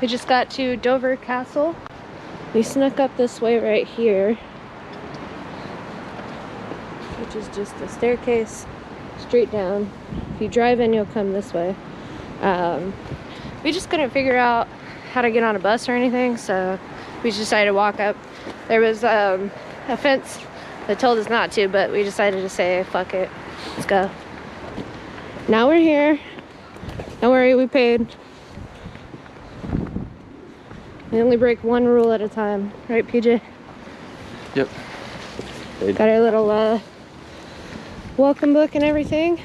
We just got to Dover Castle. We snuck up this way right here, which is just a staircase straight down. If you drive in, you'll come this way. We just couldn't figure out how to get on a bus or anything, so we just decided to walk up. There was a fence that told us not to, but we decided to say, fuck it, let's go. Now we're here. Don't worry, we paid. We only break one rule at a time, right, PJ? Yep. Paid. Got our little welcome book and everything.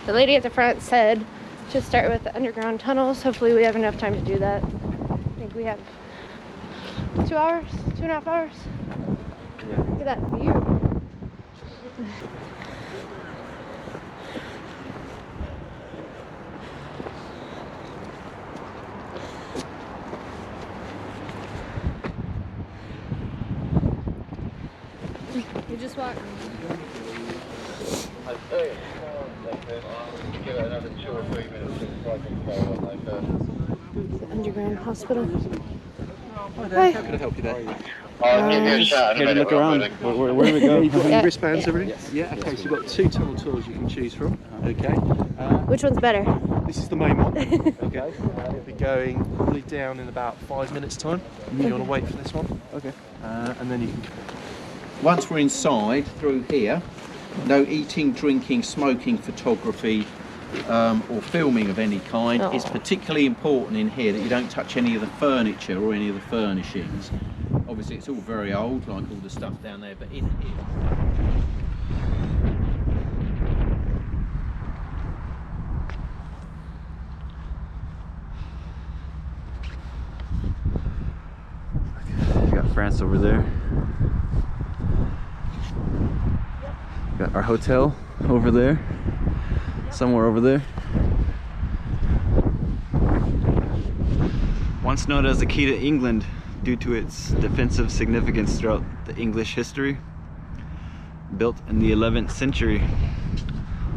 The lady at the front said just start with the underground tunnels. Hopefully we have enough time to do that. I think we have 2 hours, 2.5 hours. Yeah. Look at that view. We just walked. The underground hospital. Hi. How can I help you there? Here to look around. Where do we go? You've got Yeah. your wristbands, everything? Yes. Yeah, okay, so you've got 2 tunnel tours you can choose from. Okay. Which one's better? This is the main one. Okay. It'll be going probably down in about 5 minutes' time. You want to wait for this one? Okay. And then you can. Once we're inside, through here, no eating, drinking, smoking, photography, or filming of any kind. Oh. It's particularly important in here that you don't touch any of the furniture or any of the furnishings. Obviously it's all very old, like all the stuff down there, but in here... We got France over there. Got our hotel over there. Somewhere over there. Once known as the key to England due to its defensive significance throughout the English history. Built in the 11th century.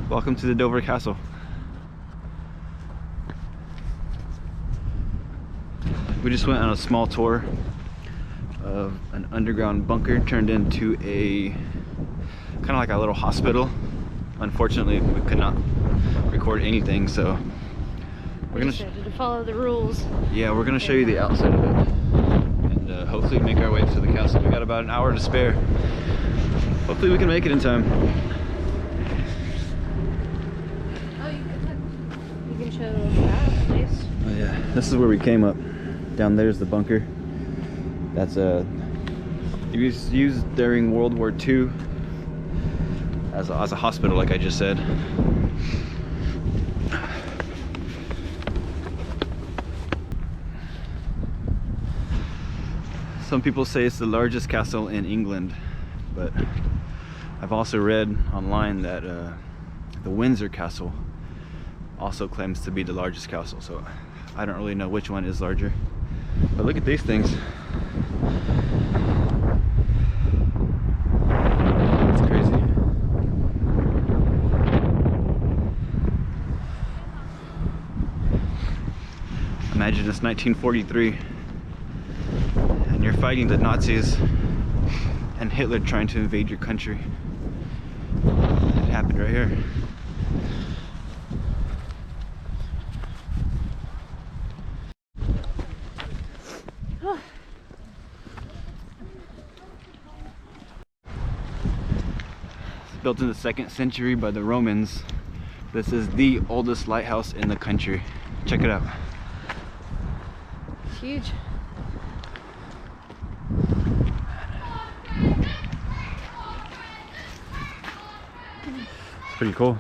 Welcome to the Dover Castle. We just went on a small tour of an underground bunker turned into a kind of like a little hospital. Unfortunately, we could not record anything, so we're gonna decided to follow the rules. yeah, we're gonna show you the outside of it, and hopefully make our way to the castle. We got about an hour to spare. Hopefully, we can make it in time. Oh, you can show that place. Oh yeah, this is where we came up. Down there's the bunker. That's it was used during World War II as a hospital, like I just said. Some people say it's the largest castle in England, but I've also read online that the Windsor Castle also claims to be the largest castle, so I don't really know which one is larger. But look at these things. It's crazy. Imagine it's 1943 and you're fighting the Nazis and Hitler trying to invade your country. It happened right here. Built in the 2nd century by the Romans. This is the oldest lighthouse in the country. Check it out. Huge. It's pretty cool.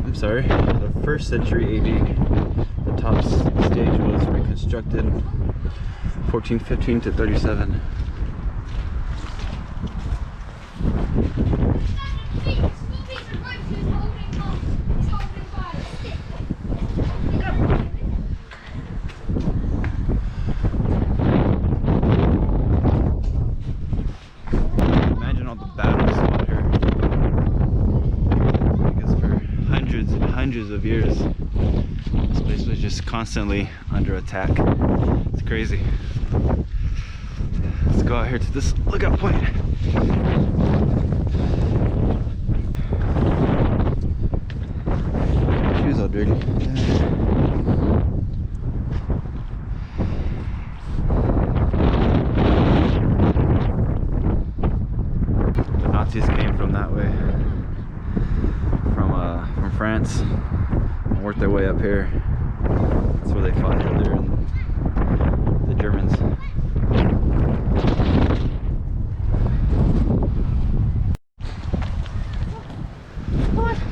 I'm sorry, the 1st century AD. The top stage was reconstructed 1415 to 37. Imagine all the battles out here. constantly under attack. It's crazy. Let's go out here to this lookout point. Shoes all dirty. The Nazis came from that way, from France, and worked their way up here. That's where they fought Hitler and the Germans.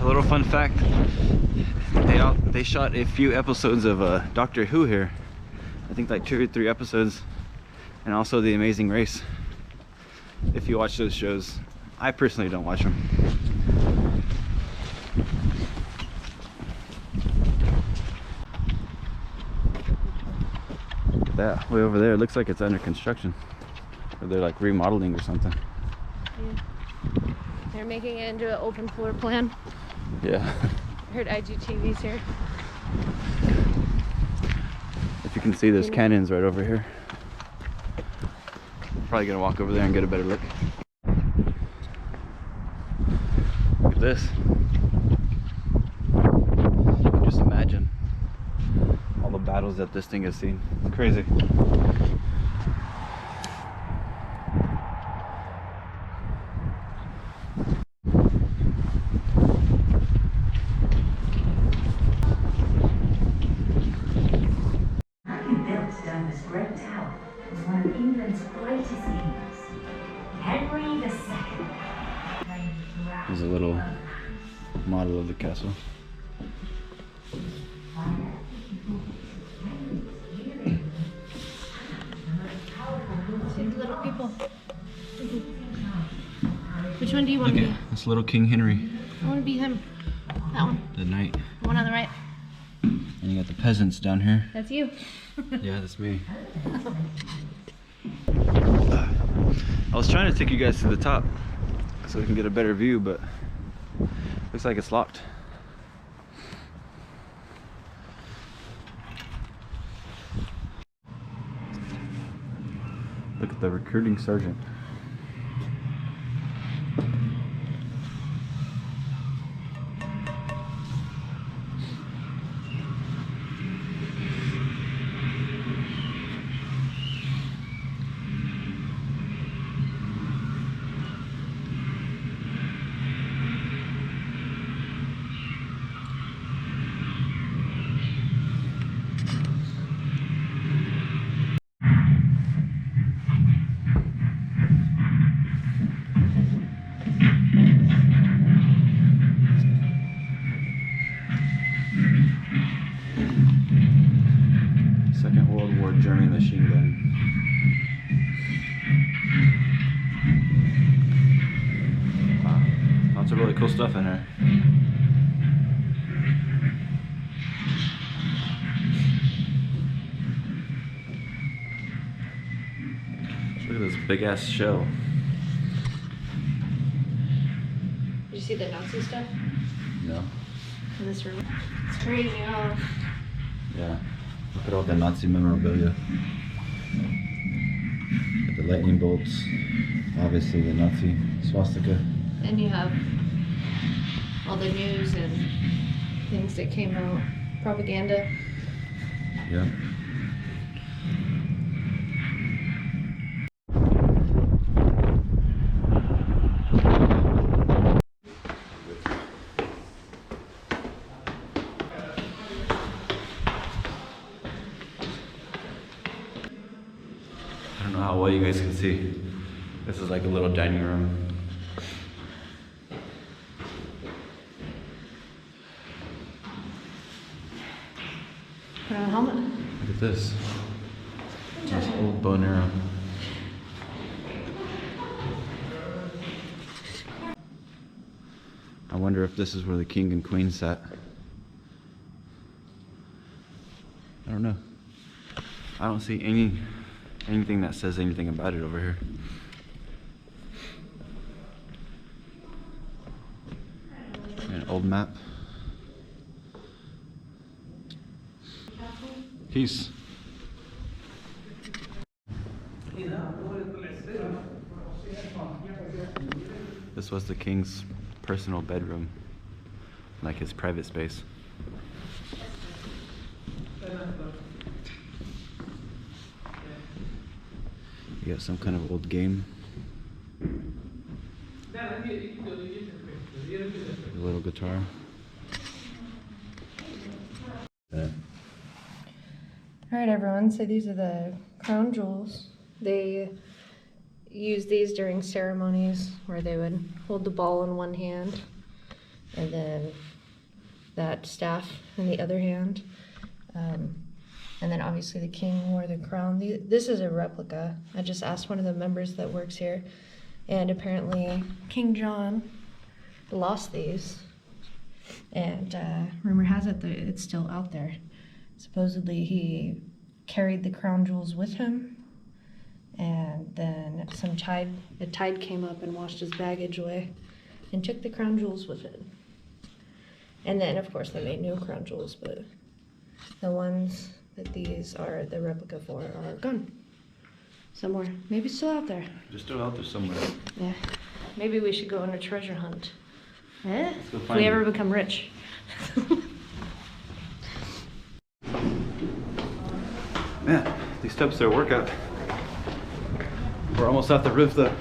A little fun fact, they shot a few episodes of Doctor Who here. I think like 2 or 3 episodes, and also The Amazing Race. If you watch those shows, I personally don't watch them. Look at that way over there. It looks like it's under construction, or they're like remodeling or something. Yeah. They're making it into an open floor plan. Yeah. I heard IGTV's here. If you can see, there's canyons right over here. Probably gonna walk over there and get a better look. Look at this. Just imagine all the battles that this thing has seen. It's crazy. Great tower was one of England's greatest kings, Henry II. There's a little model of the castle. See the little people. Which one do you want to be? This little King Henry. I want to be him. That one. The knight. The one on the right. And you got the peasants down here. That's you. Yeah, that's me. I was trying to take you guys to the top so we can get a better view, but looks like it's locked. Look at the recruiting sergeant. Second World War German machine gun. Wow, lots of really cool stuff in here. Look at this big ass shell. Did you see the Nazi stuff No? in this room? It's crazy, huh? Yeah. Look at all the Nazi memorabilia. Got the lightning bolts, obviously the Nazi swastika. And you have all the news and things that came out, propaganda. Yep. I don't know how well you guys can see. This is like a little dining room. Put on a helmet. Look at this. Nice old bow and arrow. I wonder if this is where the king and queen sat. I don't know. I don't see anything that says anything about it over here. An old map. Peace. This was the king's personal bedroom, like his private space. You got some kind of old game. A little guitar. Alright everyone, so these are the crown jewels. They use these during ceremonies where they would hold the ball in one hand and then that staff in the other hand. And then obviously the king wore the crown. This is a replica. I just asked one of the members that works here, and apparently King John lost these. And rumor has it that it's still out there. Supposedly he carried the crown jewels with him, and then a tide came up and washed his baggage away and took the crown jewels with it. And then of course they made new crown jewels, but the ones that these are the replica for are gone somewhere. Maybe still out there. They're still out there somewhere. Yeah. Maybe we should go on a treasure hunt. Eh? go If find we ever them. become rich. Man, these steps are a workout. We're almost off the roof though.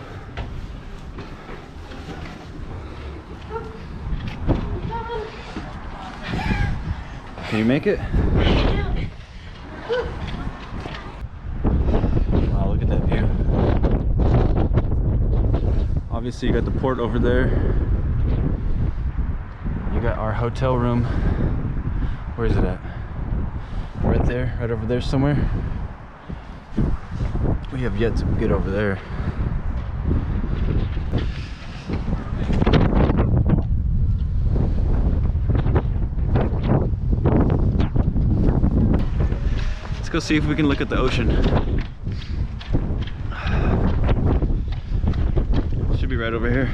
Can you make it? Wow, look at that view. Obviously you got the port over there. You got our hotel room. Where is it at? Right there, right over there somewhere. We have yet to get over there. Let's go see if we can look at the ocean. Should be right over here.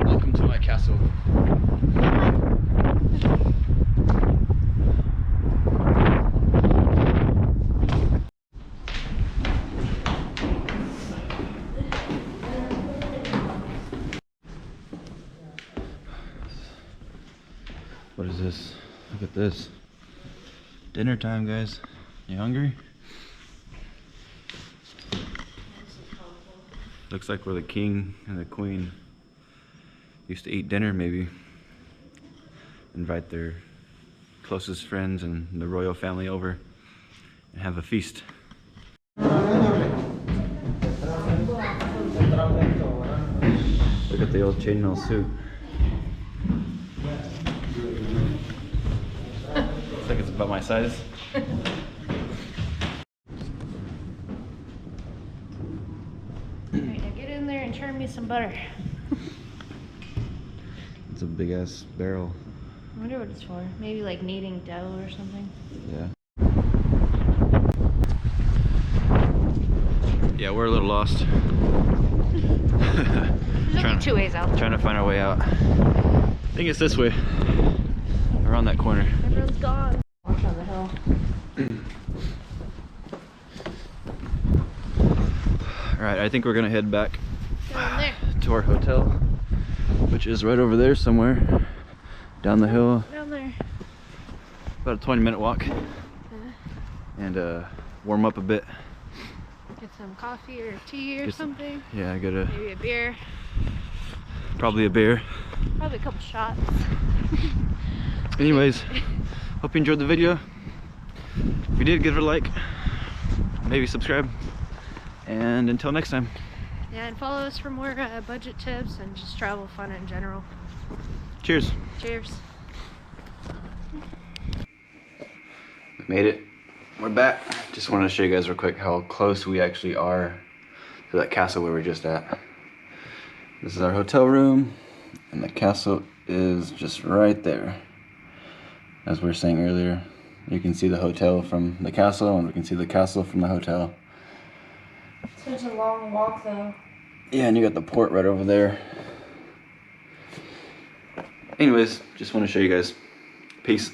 Welcome to my castle. What is this? Look at this. Dinner time, guys. You hungry? Looks like where the king and the queen used to eat dinner, maybe. Invite their closest friends and the royal family over and have a feast. Look at the old chainmail suit. Looks like it's about my size. Alright, now get in there and churn me some butter. It's a big ass barrel. I wonder what it's for. Maybe like kneading dough or something. Yeah. Yeah, we're a little lost. There's only two ways out. Trying to find our way out. I think it's this way. Around that corner. Everyone's gone. Watch on the hill. Alright, I think we're gonna head back Down there. to our hotel, which is right over there somewhere. Down the hill. Down there. About a 20-minute walk. And warm up a bit. Get some coffee or tea or Get some- something. Yeah, I gotta. Maybe a beer. Probably a beer. Probably a couple shots. Anyways, hope you enjoyed the video. If you did, give it a like. Maybe subscribe. And until next time. Yeah, and follow us for more budget tips and just travel fun in general. Cheers. Cheers. We made it. We're back. Just wanted to show you guys real quick how close we actually are to that castle we were just at. This is our hotel room, and the castle is just right there. As we were saying earlier, You can see the hotel from the castle, and we can see the castle from the hotel. Such a long walk though. Yeah, and you got the port right over there. Anyways, just want to show you guys. Peace.